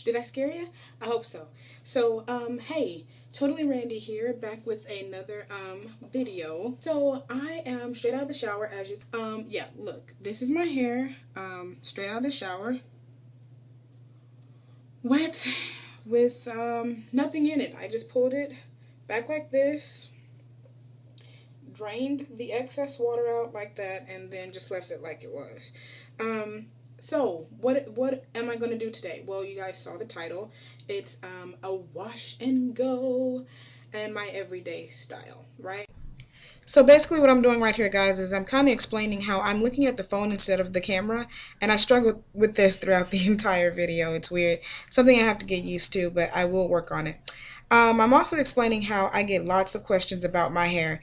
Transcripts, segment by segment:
Did I scare you? I hope so. So, hey, Totally Randy here, back with another video. So I am straight out of the shower, as you yeah, look, this is my hair, straight out of the shower, wet, with nothing in it. I just pulled it back like this, drained the excess water out like that, and then just left it like it was. So what am I going to do today? Well, you guys saw the title. It's a wash and go, and my everyday style, right? So basically what I'm doing right here, guys, is I'm kind of explaining how I'm looking at the phone instead of the camera, and I struggled with this throughout the entire video. It's weird. Something I have to get used to, but I will work on it. I'm also explaining how I get lots of questions about my hair.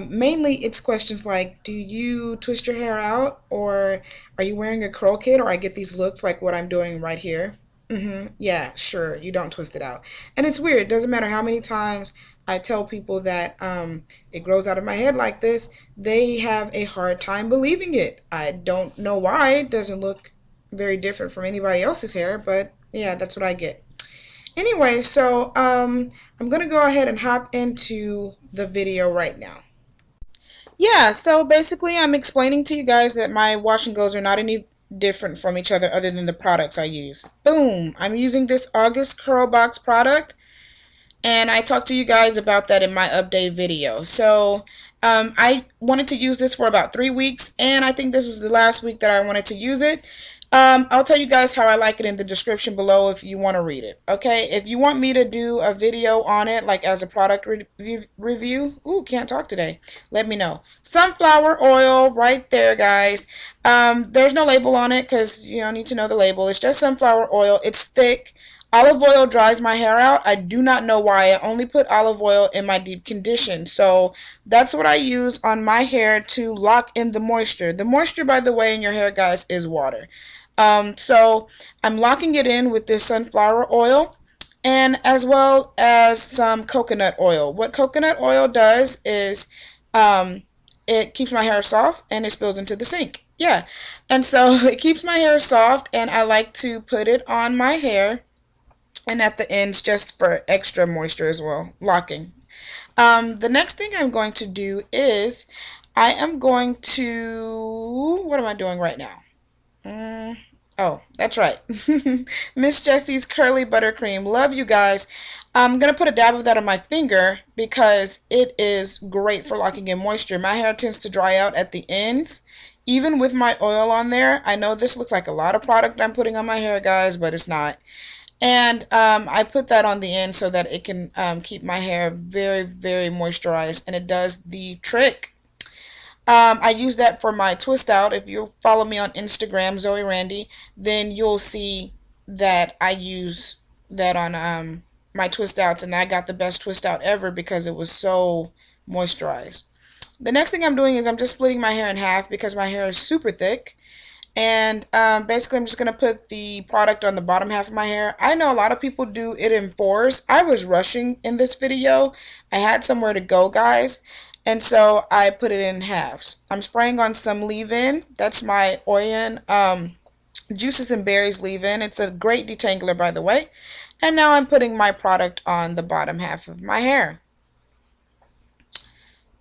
Mainly, it's questions like, do you twist your hair out, or are you wearing a curl kit, or I get these looks like what I'm doing right here. Yeah, sure, you don't twist it out. And it's weird. It doesn't matter how many times I tell people that it grows out of my head like this, they have a hard time believing it. I don't know why. It doesn't look very different from anybody else's hair, but yeah, that's what I get. Anyway, so I'm going to go ahead and hop into the video right now. Yeah, so basically I'm explaining to you guys that my wash and goes are not any different from each other than the products I use. Boom! I'm using this August Curl Box product, and I talked to you guys about that in my update video. So I wanted to use this for about 3 weeks, and I think this was the last week that I wanted to use it. I'll tell you guys how I like it in the description below if you want to read it. Okay, if you want me to do a video on it, like as a product review, ooh, can't talk today, let me know. Sunflower oil right there, guys. There's no label on it because you don't need to know the label. It's just sunflower oil. It's thick. Olive oil dries my hair out. I do not know why. I only put olive oil in my deep condition. So that's what I use on my hair to lock in the moisture. The moisture, by the way, in your hair, guys, is water. So I'm locking it in with this sunflower oil, and as well as some coconut oil. What coconut oil does is it keeps my hair soft and it spills into the sink. Yeah. And so it keeps my hair soft, and I like to put it on my hair and at the ends just for extra moisture as well, locking. The next thing I'm going to do is I am going to, what am I doing right now? Oh, that's right. Miss Jessie's Curly Buttercream. Love you guys. I'm going to put a dab of that on my finger because it is great for locking in moisture. My hair tends to dry out at the ends, even with my oil on there. I know this looks like a lot of product I'm putting on my hair, guys, but it's not. And I put that on the end so that it can keep my hair very, very moisturized, and it does the trick. I use that for my twist out. If you follow me on Instagram, Zoe Randy, then you'll see that I use that on my twist outs, and I got the best twist out ever because it was so moisturized. The next thing I'm doing is I'm just splitting my hair in half because my hair is super thick. And basically I'm just going to put the product on the bottom half of my hair. I know a lot of people do it in fours. I was rushing in this video. I had somewhere to go, guys. And so I put it in halves. I'm spraying on some leave-in. That's my Oyen Juices and Berries leave-in. It's a great detangler, by the way. And now I'm putting my product on the bottom half of my hair.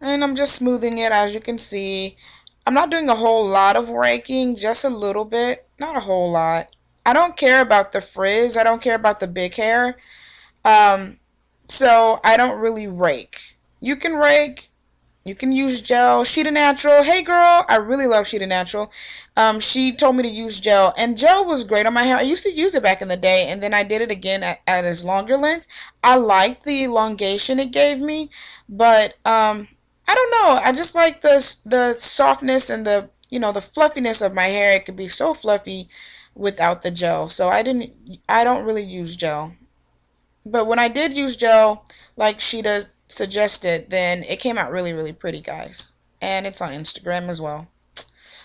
And I'm just smoothing it, as you can see. I'm not doing a whole lot of raking, just a little bit, not a whole lot. I don't care about the frizz. I don't care about the big hair. So I don't really rake. You can rake. You can use gel. Sheeta Natural. Hey girl, I really love Sheeta Natural. She told me to use gel, and gel was great on my hair. I used to use it back in the day, and then I did it again at its longer length. I liked the elongation it gave me, but I don't know. I just like the softness and the fluffiness of my hair. It could be so fluffy without the gel. So I don't really use gel. But when I did use gel, like Sheeta suggested, then it came out really, really pretty, guys. And it's on Instagram as well.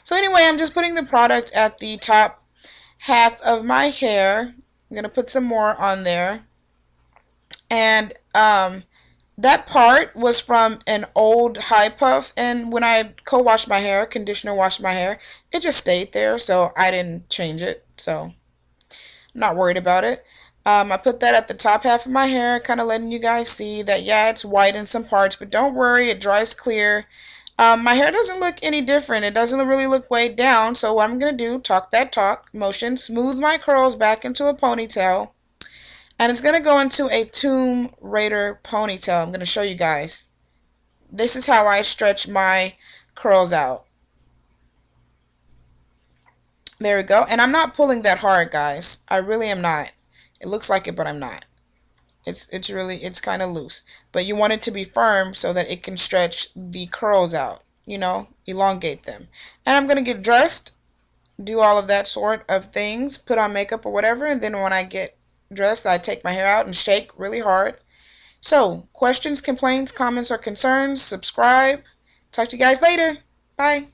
So anyway, I'm just putting the product at the top half of my hair. I'm going to put some more on there. And that part was from an old high puff, and when I co-washed my hair, conditioner washed my hair, it just stayed there, so I didn't change it, so I'm not worried about it. I put that at the top half of my hair, kind of letting you guys see that, yeah, it's white in some parts, but don't worry, it dries clear. My hair doesn't look any different. It doesn't really look weighed down. So what I'm going to do, talk that talk motion, smooth my curls back into a ponytail. And it's going to go into a Tomb Raider ponytail. I'm going to show you guys. This is how I stretch my curls out. There we go. And I'm not pulling that hard, guys. I really am not. It looks like it, but I'm not. It's kind of loose. But you want it to be firm so that it can stretch the curls out. You know, elongate them. And I'm going to get dressed, do all of that sort of things, put on makeup or whatever. And then when I get dressed, I take my hair out and shake really hard. So, questions, complaints, comments, or concerns, subscribe. Talk to you guys later. Bye.